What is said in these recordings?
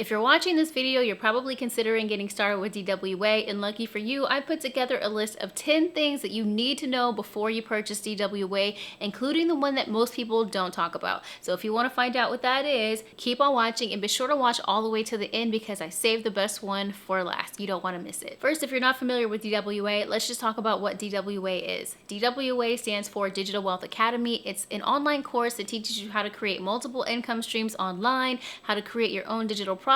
If you're watching this video, you're probably considering getting started with DWA, and lucky for you, I put together a list of 10 things that you need to know before you purchase DWA, including the one that most people don't talk about. So if you want to find out what that is, keep on watching and be sure to watch all the way to the end because I saved the best one for last. You don't want to miss it. First, if you're not familiar with DWA, let's just talk about what DWA is. DWA stands for Digital Wealth Academy. It's an online course that teaches you how to create multiple income streams online, how to create your own digital products,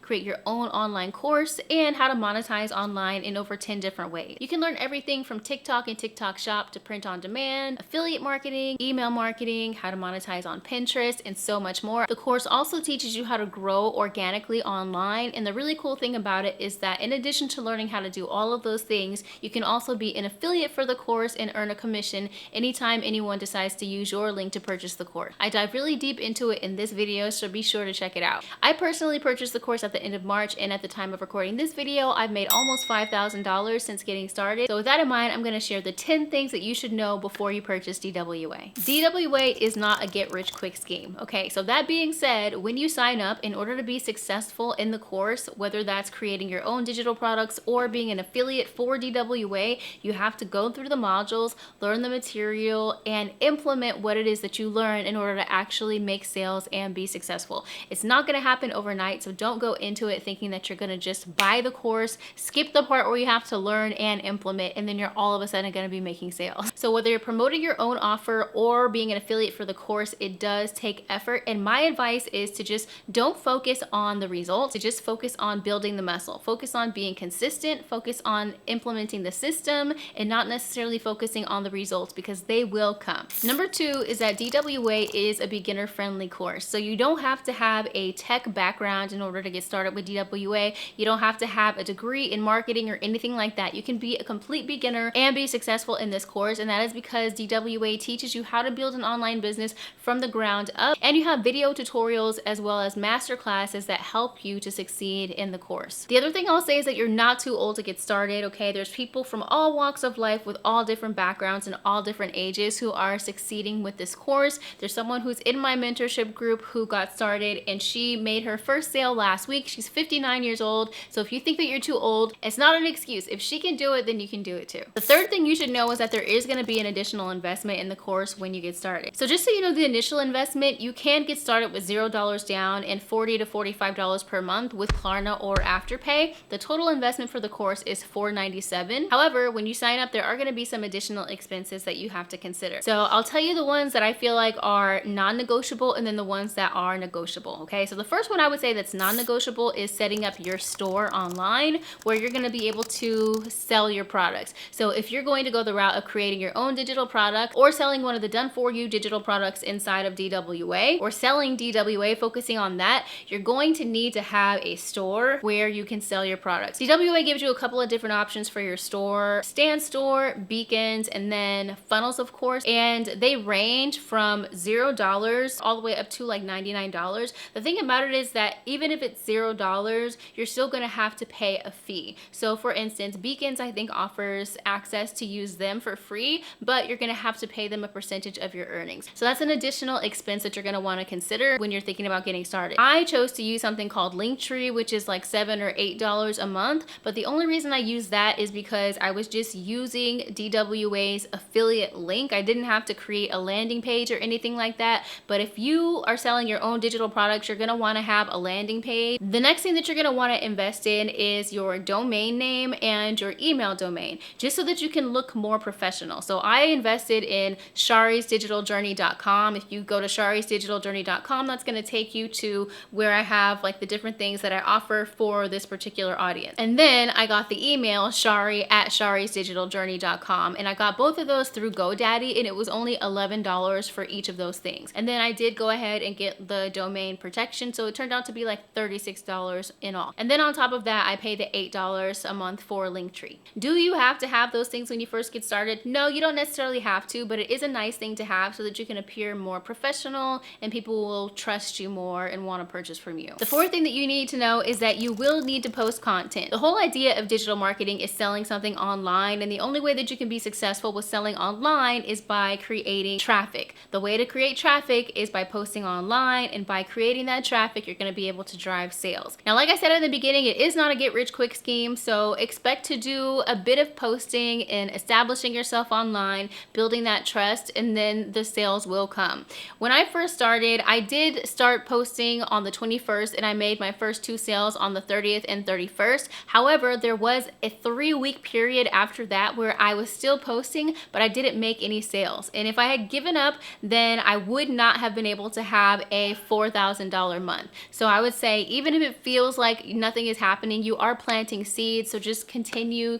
create your own online course, and how to monetize online in over 10 different ways. You can learn everything from TikTok and TikTok Shop to print on demand, affiliate marketing, email marketing, how to monetize on Pinterest, and so much more. The course also teaches you how to grow organically online, and the really cool thing about it is that in addition to learning how to do all of those things, you can also be an affiliate for the course and earn a commission anytime anyone decides to use your link to purchase the course. I dive really deep into it in this video, so be sure to check it out. I personally purchased the course at the end of March, and at the time of recording this video, I've made almost $5,000 since getting started. So with that in mind, I'm going to share the 10 things that you should know before you purchase DWA. DWA is not a get-rich-quick scheme. Okay, so that being said, when you sign up, in order to be successful in the course, whether that's creating your own digital products or being an affiliate for DWA, you have to go through the modules, learn the material, and implement what it is that you learn in order to actually make sales and be successful. It's not going to happen overnight, so don't go into it thinking that you're going to just buy the course, skip the part where you have to learn and implement, and then you're all of a sudden going to be making sales. So whether you're promoting your own offer or being an affiliate for the course, it does take effort, and my advice is to just don't focus on the results, to just focus on building the muscle. Focus on being consistent, focus on implementing the system, and not necessarily focusing on the results because they will come. Number 2 is that DWA is a beginner-friendly course. So you don't have to have a tech background in order to get started with DWA. You don't have to have a degree in marketing or anything like that. You can be a complete beginner and be successful in this course, and that is because DWA teaches you how to build an online business from the ground up, and you have video tutorials as well as master classes that help you to succeed in the course. The other thing I'll say is that you're not too old to get started, okay? There's people from all walks of life with all different backgrounds and all different ages who are succeeding with this course. There's someone who's in my mentorship group who got started and she made her first sale last week. She's 59 years old. So if you think that you're too old, it's not an excuse. If she can do it, then you can do it too. The third thing you should know is that there is going to be an additional investment in the course when you get started. So just so you know, the initial investment, you can get started with $0 down and $40 to $45 per month with Klarna or Afterpay. The total investment for the course is $497. However, when you sign up, there are going to be some additional expenses that you have to consider. So I'll tell you the ones that I feel like are non-negotiable and then the ones that are negotiable. Okay, so the first one I would say that's non-negotiable is setting up your store online where you're going to be able to sell your products. So if you're going to go the route of creating your own digital product or selling one of the done-for-you digital products inside of DWA or selling DWA, focusing on that, you're going to need to have a store where you can sell your products. DWA gives you a couple of different options for your store: stand store, beacons, and then funnels, of course, and they range from $0 all the way up to like $99. The thing about it is that even if it's $0, you're still going to have to pay a fee. So for instance, beacons I think offers access to use them for free, but you're going to have to pay them a percentage of your earnings. So that's an additional expense that you're going to want to consider when you're thinking about getting started. I chose to use something called Linktree, which is like $7 or $8 a month, but the only reason I use that is because I was just using DWA's affiliate link. I didn't have to create a landing page or anything like that, but if you are selling your own digital products, you're going to want to have a landing page. The next thing that you're going to want to invest in is your domain name and your email domain, just so that you can look more professional. So I invested in sharisdigitaljourney.com. If you go to sharisdigitaljourney.com, that's going to take you to where I have like the different things that I offer for this particular audience. And then I got the email shari@sharisdigitaljourney.com, and I got both of those through GoDaddy, and it was only $11 for each of those things. And then I did go ahead and get the domain protection, so it turned out to be like $36 in all. And then on top of that, I paid the $8 a month for Linktree. Do you have to have those things when you first get started? No, you don't necessarily have to, but it is a nice thing to have so that you can appear more professional and people will trust you more and want to purchase from you. The fourth thing that you need to know is that you will need to post content. The whole idea of digital marketing is selling something online, and the only way that you can be successful with selling online is by creating traffic. The way to create traffic is by posting online, and by creating that traffic, you're going to be able to drive sales. Now, like I said in the beginning, it is not a get rich quick scheme, so expect to do a bit of posting and establishing yourself online, building that trust, and then the sales will come. When I first started, I did start posting on the 21st, and I made my first 2 sales on the 30th and 31st. However, there was a 3-week period after that where I was still posting, but I didn't make any sales. And if I had given up, then I would not have been able to have a $4,000 month. So I would say, even if it feels like nothing is happening, you are planting seeds. So just continue,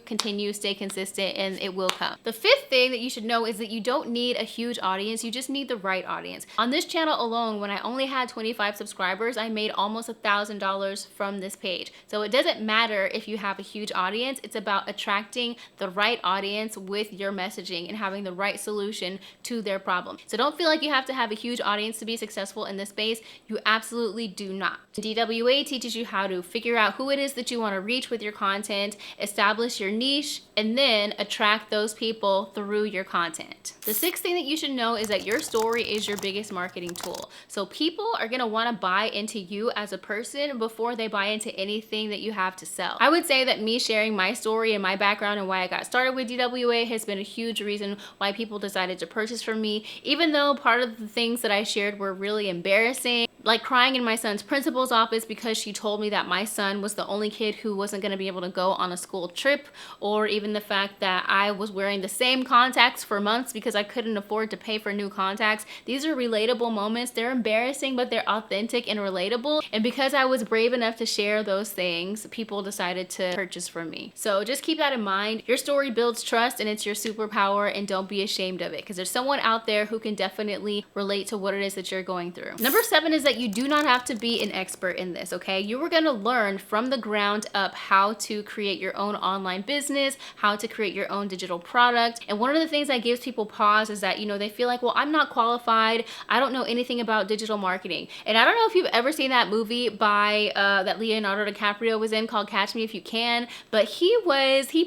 stay consistent, and it will come. The 5th thing that you should know is that you don't need a huge audience. You just need the right audience. On this channel alone, when I only had 25 subscribers, I made almost $1,000 from this page. So it doesn't matter if you have a huge audience. It's about attracting the right audience with your messaging and having the right solution to their problem. So don't feel like you have to have a huge audience to be successful in this space. You absolutely do not. DWA teaches you how to figure out who it is that you want to reach with your content, establish your niche, and then attract those people through your content. The 6th thing that you should know is that your story is your biggest marketing tool. So people are going to want to buy into you as a person before they buy into anything that you have to sell. I would say that me sharing my story and my background and why I got started with DWA has been a huge reason why people decided to purchase from me, even though part of the things that I shared were really embarrassing, like crying in my son's principal's office because she told me that my son was the only kid who wasn't going to be able to go on a school trip, or even the fact that I was wearing the same contacts for months because I couldn't afford to pay for new contacts. These are relatable moments. They're embarrassing, but they're authentic and relatable. And because I was brave enough to share those things, people decided to purchase from me. So just keep that in mind. Your story builds trust, and it's your superpower, and don't be ashamed of it, because there's someone out there who can definitely relate to what it is that you're going through. Number 7 is that you do not have to be an expert in this, okay? You are going to learn from the ground up how to create your own online business, how to create your own digital product. And one of the things that gives people pause is that, you know, they feel like, well, I'm not qualified. I don't know anything about digital marketing. And I don't know if you've ever seen that movie by that Leonardo DiCaprio was in called Catch Me If You Can, but he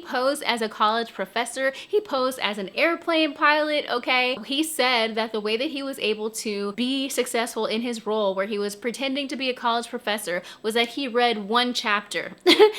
posed as a college professor. He posed as an airplane pilot, okay? He said that the way that he was able to be successful in his role, where he was pretending to be a college professor, was that he read 1 chapter.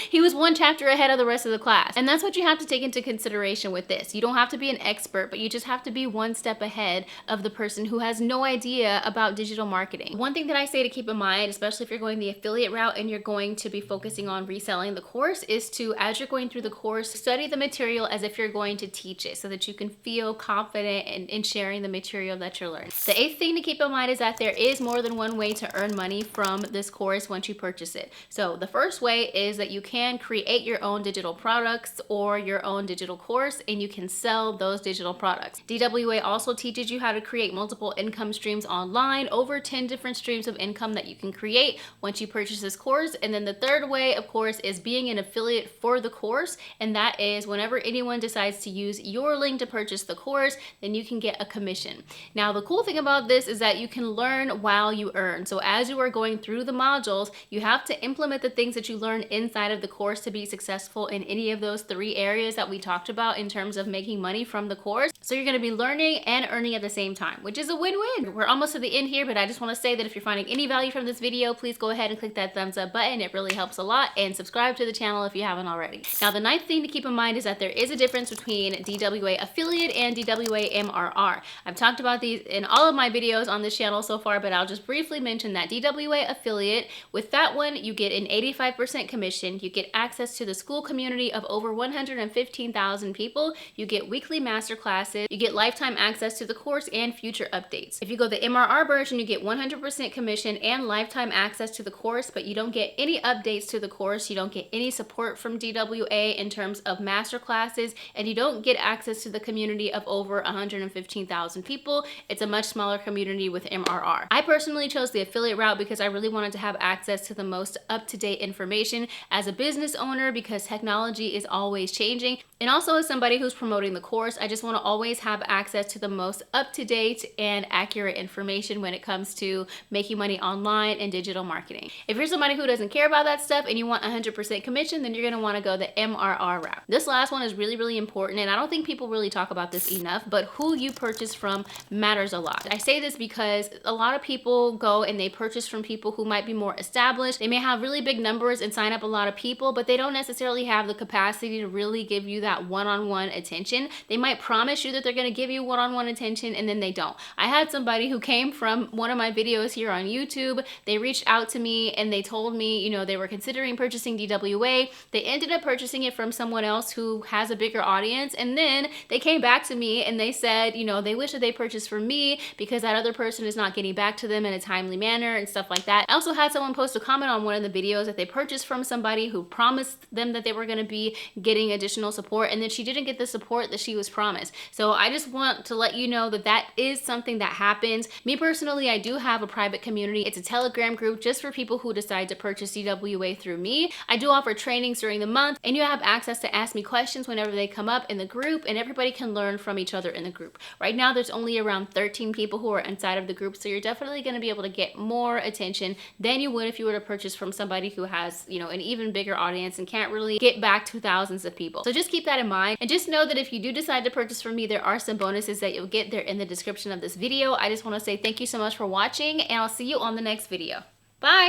He was 1 chapter ahead of the rest of the class. And that's what you have to take into consideration with this. You don't have to be an expert, but you just have to be 1 step ahead of the person who has no idea about digital marketing. One thing that I say to keep in mind, especially if you're going the affiliate route and you're going to be focusing on reselling the course, is to, as you're going through the course, study the material as if you're going to teach it, so that you can feel confident in sharing the material that you're learning. The 8th thing to keep in mind is that there is more than one way to earn money from this course once you purchase it. So the first way is that you can create your own digital products or your own digital course, and you can sell those digital products. DWA also teaches you how to create multiple income streams online, over 10 different streams of income that you can create once you purchase this course. And then the 3rd way, of course, is being an affiliate for the course, and that is whenever anyone decides to use your link to purchase the course, then you can get a commission. Now, the cool thing about this is that you can learn while you earn. So as you are going through the modules, you have to implement the things that you learn inside of the course to be successful in any of those 3 areas that we talked about in terms of making money from the course. So you're going to be learning and earning at the same time, which is a win-win. We're almost to the end here, but I just want to say that if you're finding any value from this video, please go ahead and click that thumbs up button. It really helps a lot, and subscribe to the channel if you haven't already. Now, the 9th thing to keep in mind is that there is a difference between DWA affiliate and DWA MRR. I've talked about these in all of my videos on this channel so far, but I'll just briefly mention that DWA affiliate, with that one, you get an 85% commission. You get access to the school community of over 115,000 people. You get weekly master classes. You get lifetime access to the course and future updates. If you go the MRR version, you get 100% commission and lifetime access to the course, but you don't get any updates to the course. You don't get any support from DWA in terms of master classes, and you don't get access to the community of over 115,000 people. It's a much smaller community with MRR. I personally chose the affiliate route because I really wanted to have access to the most up-to-date information as a business owner, because technology is always changing. And also, as somebody who's promoting the course, I just want to always have access to the most up-to-date and accurate information when it comes to making money online and digital marketing. If you're somebody who doesn't care about that stuff and you want 100% commission, then you're going to want to go the MRR route. This last one is really, really important, and I don't think people really talk about this enough, but who you purchase from matters a lot. I say this because a lot of people go and they purchase from people who might be more established. They may have really big numbers and sign up a lot of people, but they don't necessarily have the capacity to really give you that one-on-one attention. They might promise you that they're going to give you one-on-one attention, and then they don't. I had somebody who came from one of my videos here on YouTube. They reached out to me and they told me, you know, they were considering purchasing DWA. They ended up purchasing it from someone else who has a bigger audience, and then they came back to me and they said, you know, they wish that they purchased from me because that other person is not getting back to them in a timely manner and stuff like that. I also had someone post a comment on one of the videos that they purchased from somebody who promised them that they were going to be getting additional support, and then she didn't get the support that she was promised. So I just want to let you know that that is something that happens. Me personally, I do have a private community. It's a Telegram group just for people who decide to purchase DWA through me. I do offer trainings during the month, and you have access to ask me questions whenever they come up in the group, and everybody can learn from each other in the group. Right now, there's only around 13 people who are inside of the group, so you're definitely going to be able to get more attention than you would if you were to purchase from somebody who has, you know, an even bigger audience and can't really get back to thousands of people. So just keep that in mind, and just know that if you do decide to purchase from me, there are some bonuses that you'll get there in the description of this video. I just want to say thank you so much for watching, and I'll see you on the next video. Bye!